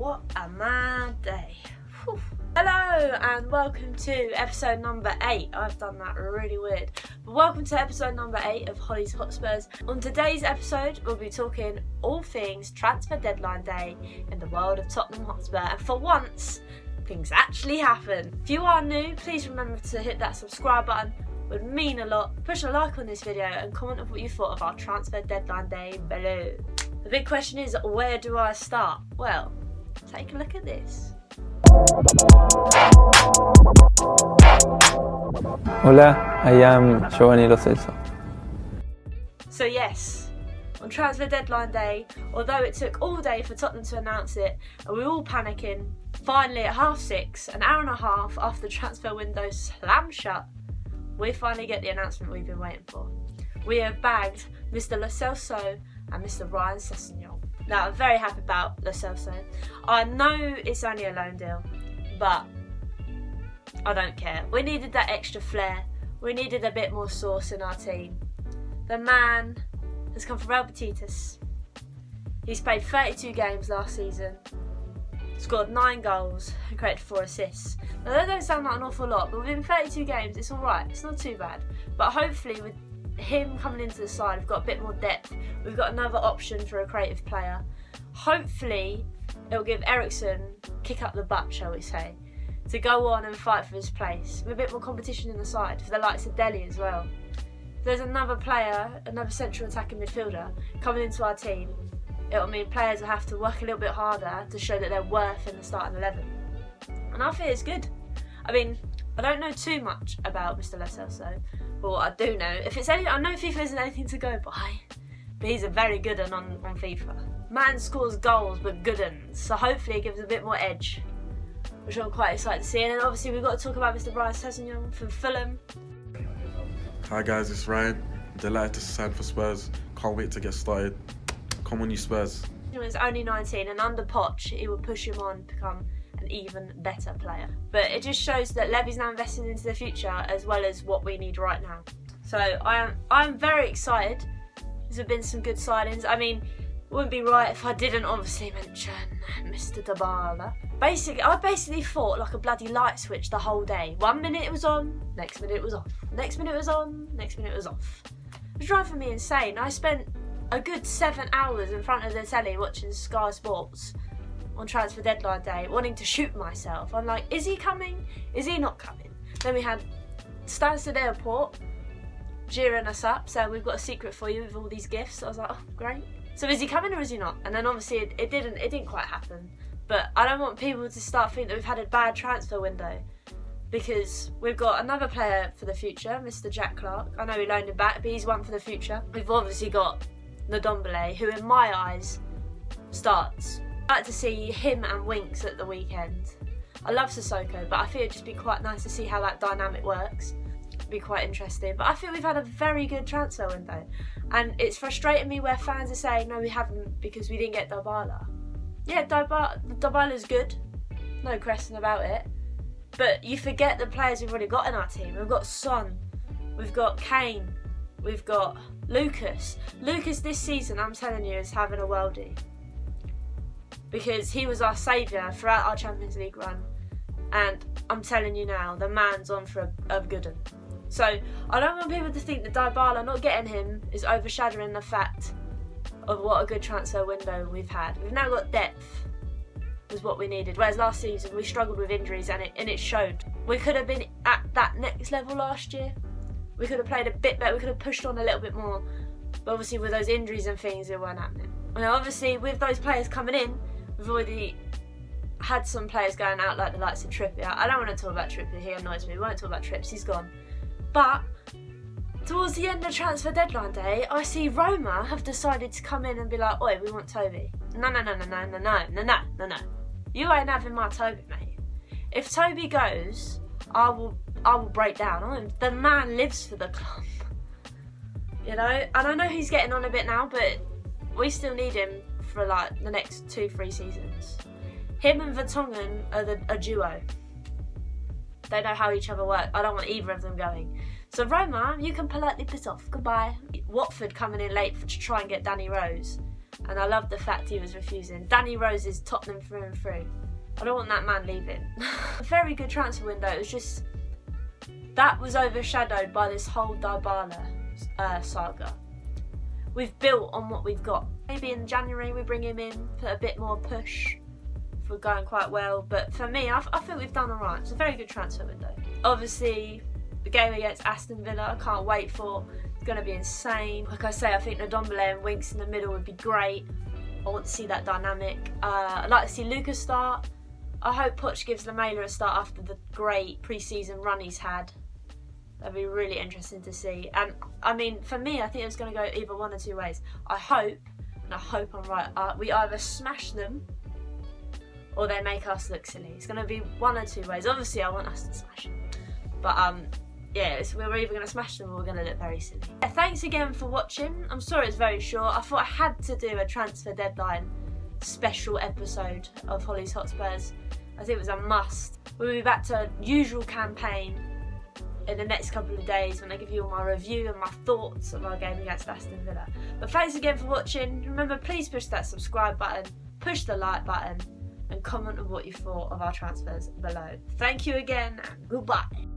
What a mad day. Whew. Hello and welcome to episode number 8. I've done that really weird. But welcome to episode number 8 of Hollie's Hotspurs. On today's episode, we'll be talking all things transfer deadline day in the world of Tottenham Hotspur. And for once, things actually happen. If you are new, please remember to hit that subscribe button. It would mean a lot. Push a like on this video and comment on what you thought of our transfer deadline day below. The big question is, where do I start? Well, take a look at this. Hola, I am Giovanni Lo Celso. So yes, on transfer deadline day, although it took all day for Tottenham to announce it, and we were all panicking, finally at 6:30, an hour and a half after the transfer window slammed shut, we finally get the announcement we've been waiting for. We have bagged Mr. Lo Celso and Mr. Ryan Sessegnon. Now, I'm very happy about Lo Celso. I know it's only a loan deal, but I don't care. We needed that extra flair. We needed a bit more sauce in our team. The man has come from Real Betis. He's played 32 games last season, scored 9 goals and created 4 assists. Now, that don't sound like an awful lot, but within 32 games, it's alright. It's not too bad. But hopefully, with him coming into the side, we've got a bit more depth. We've got another option for a creative player. Hopefully, it'll give Ericsson kick up the butt, shall we say, to go on and fight for his place, with a bit more competition in the side for the likes of Dele as well. If there's another player, another central attacking midfielder coming into our team, it'll mean players will have to work a little bit harder to show that they're worth in the starting 11. And I think it's good. I mean, I don't know too much about Mr. Lo Celso, but what I do know, I know FIFA isn't anything to go by, but he's a very good one on FIFA. Man scores goals, but good ones, so hopefully it gives a bit more edge, which I'm quite excited to see. And then obviously we've got to talk about Mr. Ryan Sessegnon from Fulham. Hi guys, it's Ryan. Delighted to sign for Spurs. Can't wait to get started. Come on, you Spurs. He's only 19, and under Poch, he will push him on to become an even better player. But it just shows that Levy's now investing into the future as well as what we need right now. So I'm very excited. There's been some good signings. I mean, it wouldn't be right if I didn't obviously mention Mr. Dybala. I basically thought like a bloody light switch the whole day. 1 minute it was on, next minute it was off. Next minute it was on, next minute it was off. It was driving me insane. I spent a good 7 hours in front of the telly watching Sky Sports on transfer deadline day, wanting to shoot myself. I'm like, is he coming? Is he not coming? Then we had Stansted Airport jeering us up, saying we've got a secret for you with all these gifts. I was like, oh, great. So is he coming or is he not? And then obviously it didn't quite happen. But I don't want people to start thinking that we've had a bad transfer window, because we've got another player for the future, Mr. Jack Clark. I know we loaned him back, but he's one for the future. We've obviously got Ndombele, who in my eyes starts. I'd like to see him and Winks at the weekend. I love Sissoko, but I think it'd just be quite nice to see how that dynamic works. It'd be quite interesting. But I think we've had a very good transfer window. And it's frustrating me where fans are saying, no, we haven't because we didn't get Dybala. Yeah, Dybala's good. No question about it. But you forget the players we've already got in our team. We've got Son. We've got Kane. We've got Lucas. Lucas this season, I'm telling you, is having a worldie. Because he was our saviour throughout our Champions League run. And I'm telling you now, the man's on for a good one. So I don't want people to think that Dybala not getting him is overshadowing the fact of what a good transfer window we've had. We've now got depth, was what we needed. Whereas last season we struggled with injuries and it showed. We could have been at that next level last year. We could have played a bit better, we could have pushed on a little bit more. But obviously with those injuries and things, it weren't happening. And obviously with those players coming in, we've already had some players going out like the likes of Trippier. I don't want to talk about Trippier, he annoys me. We won't talk about Trips, he's gone. But towards the end of transfer deadline day, I see Roma have decided to come in and be like, oi, we want Toby. No. You ain't having my Toby, mate. If Toby goes, I will break down. The man lives for the club. You know? And I know he's getting on a bit now, but we still need him for like the next 2-3 seasons. Him and Vertonghen are a duo. They know how each other work. I don't want either of them going. So Roma, you can politely piss off. Goodbye. Watford coming in late to try and get Danny Rose. And I love the fact he was refusing. Danny Rose is Tottenham through and through. I don't want that man leaving. A very good transfer window. It was just, that was overshadowed by this whole Dybala saga. We've built on what we've got. Maybe in January we bring him in, put a bit more push if we're going quite well. But for me, I think we've done alright. It's a very good transfer window. Obviously, the game against Aston Villa, I can't wait for. It's going to be insane. Like I say, I think Ndombele and Winks in the middle would be great. I want to see that dynamic. I'd like to see Lucas start. I hope Poch gives Lamela a start after the great pre-season run he's had. That'd be really interesting to see. And I mean, for me, I think it's going to go either one or two ways. I hope, and I hope I'm right, we either smash them or they make us look silly. It's going to be one or two ways. Obviously, I want us to smash them. But yeah, we're either going to smash them or we're going to look very silly. Yeah, thanks again for watching. I'm sorry it's very short. I thought I had to do a transfer deadline special episode of Hollie's Hotspurs. I think it was a must. We'll be back to usual campaign in the next couple of days when I give you all my review and my thoughts of our game against Aston Villa. But thanks again for watching. Remember, please push that subscribe button, push the like button, and comment on what you thought of our transfers below. Thank you again, and goodbye.